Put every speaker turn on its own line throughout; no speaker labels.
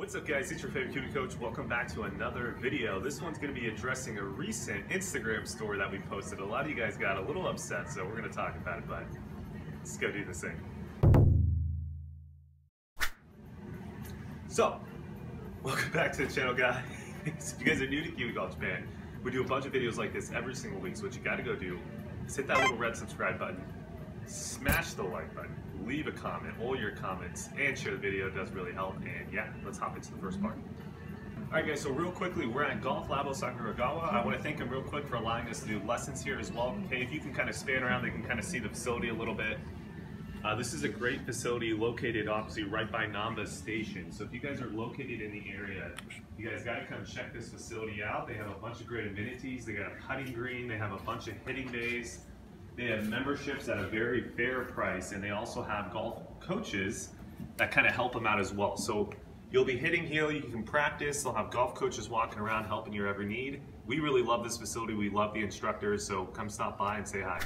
What's up guys, it's your favorite cutie coach. Welcome back to another video. This one's going to be addressing a recent Instagram story that we posted. A lot of you guys got a little upset, so we're going to talk about it, but let's go do this thing. So, welcome back to the channel guys. If you guys are new to Cutie Golf Japan, we do a bunch of videos like this every single week, so what you got to go do is hit that little red subscribe button, smash the like button, leave a comment, all your comments, and share the video. It does really help. And yeah, let's hop into the first part. Alright guys, so real quickly, we're at Golf Lab Sakuragawa. I want to thank them real quick for allowing us to do lessons here as well. Okay, if you can kind of span around, they can kind of see the facility a little bit. This is a great facility located obviously right by Namba Station. So if you guys are located in the area, you guys got to come check this facility out. They have a bunch of great amenities. They got a putting green. They have a bunch of hitting bays. They have memberships at a very fair price, and they also have golf coaches that kind of help them out as well. So you'll be hitting here, you can practice, they'll have golf coaches walking around helping your every need. We really love this facility, we love the instructors, so come stop by and say hi.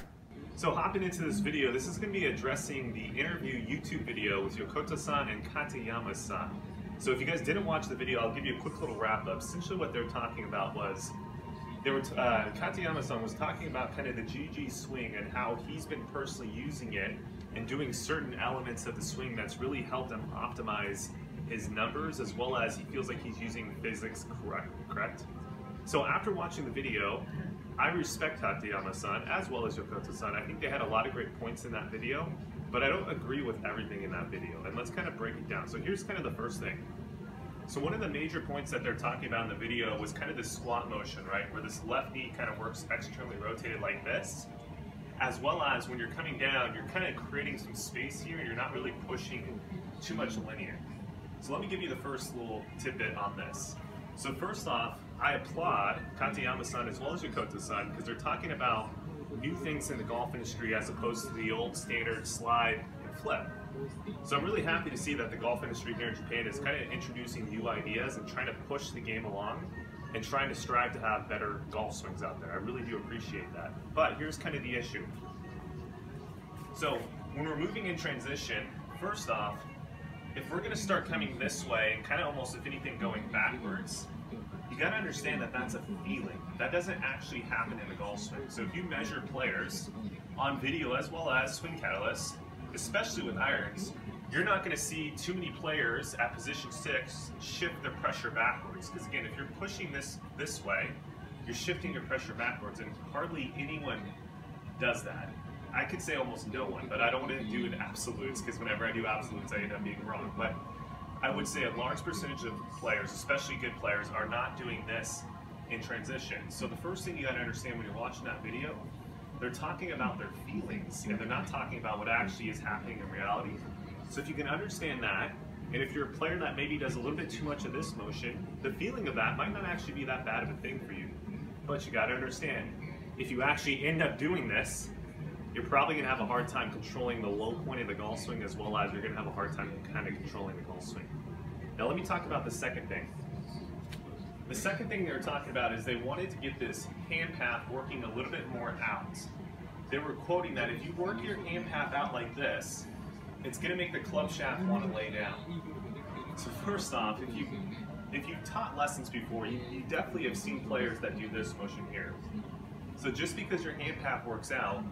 So hopping into this video, this is going to be addressing the interview YouTube video with Yokota-san and Katayama-san. So if you guys didn't watch the video, I'll give you a quick little wrap up. Essentially what they're talking about was Katayama-san was talking about kind of the GG swing and how he's been personally using it and doing certain elements of the swing that's really helped him optimize his numbers, as well as he feels like he's using physics correct. So after watching the video, I respect Katayama-san as well as Yokota-san. I think they had a lot of great points in that video, but I don't agree with everything in that video. And let's kind of break it down. So here's kind of the first thing. So one of the major points that they're talking about in the video was kind of this squat motion, right? Where this left knee kind of works externally rotated like this, as well as when you're coming down, you're kind of creating some space here and you're not really pushing too much linear. So let me give you the first little tidbit on this. So first off, I applaud Katayama-san as well as Yokota-san because they're talking about new things in the golf industry as opposed to the old standard slide and flip. So I'm really happy to see that the golf industry here in Japan is kind of introducing new ideas and trying to push the game along and trying to strive to have better golf swings out there. I really do appreciate that. But here's kind of the issue. So when we're moving in transition, first off, if we're going to start coming this way and kind of almost, if anything, going backwards, you got to understand that that's a feeling. That doesn't actually happen in the golf swing. So if you measure players on video as well as Swing Catalyst, especially with irons, you're not going to see too many players at position 6 shift their pressure backwards. Because again, if you're pushing this way, you're shifting your pressure backwards, and hardly anyone does that. I could say almost no one, but I don't want to do it absolutes, because whenever I do absolutes, I end up being wrong. But I would say a large percentage of players, especially good players, are not doing this in transition. So the first thing you got to understand when you're watching that video, they're talking about their feelings, and they're not talking about what actually is happening in reality. So if you can understand that, and if you're a player that maybe does a little bit too much of this motion, the feeling of that might not actually be that bad of a thing for you. But you got to understand, if you actually end up doing this, you're probably going to have a hard time controlling the low point of the golf swing, as well as you're going to have a hard time kind of controlling the golf swing. Now let me talk about the second thing. The second thing they were talking about is they wanted to get this hand path working a little bit more out. They were quoting that if you work your hand path out like this, it's going to make the club shaft want to lay down. So first off, if you've taught lessons before, you definitely have seen players that do this motion here. So just because your hand path works out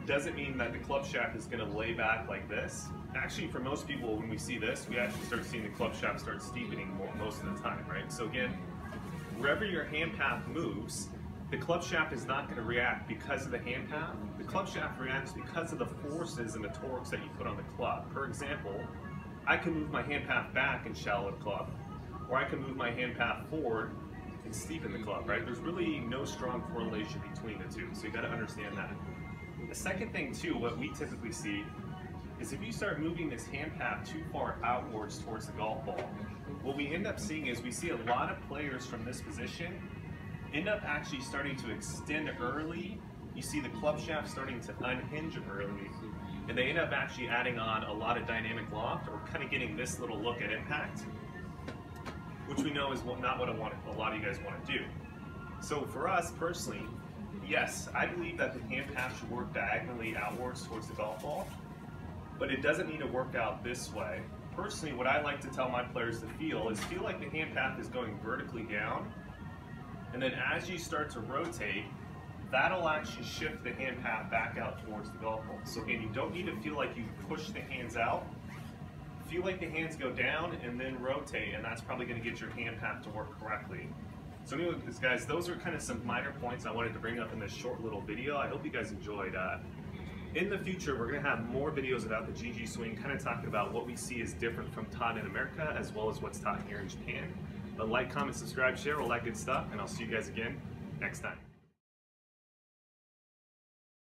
doesn't mean that the club shaft is going to lay back like this. Actually, for most people, when we see this, we actually start seeing the club shaft start steepening most of the time, right? So again, wherever your hand path moves, the club shaft is not going to react because of the hand path. The club shaft reacts because of the forces and the torques that you put on the club. For example, I can move my hand path back and shallow the club, or I can move my hand path forward and steepen the club, right? There's really no strong correlation between the two, so you got to understand that. The second thing too, what we typically see, is if you start moving this hand path too far outwards towards the golf ball, what we end up seeing is we see a lot of players from this position end up actually starting to extend early. You see the club shaft starting to unhinge early, and they end up actually adding on a lot of dynamic loft, or kind of getting this little look at impact, which we know is not what a lot of you guys want to do. So for us personally, yes, I believe that the hand path should work diagonally outwards towards the golf ball, but it doesn't need to work out this way. personally, what I like to tell my players to feel like the hand path is going vertically down, and then as you start to rotate, that'll actually shift the hand path back out towards the golf ball. So again, you don't need to feel like you push the hands out. Feel like the hands go down and then rotate, and that's probably going to get your hand path to work correctly. So anyways, guys, those are kind of some minor points I wanted to bring up in this short little video. I hope you guys enjoyed. In the future, we're going to have more videos about the GG swing, kind of talking about what we see as different from taught in America, as well as what's taught here in Japan. But like, comment, subscribe, share, all that good stuff, and I'll see you guys again next time.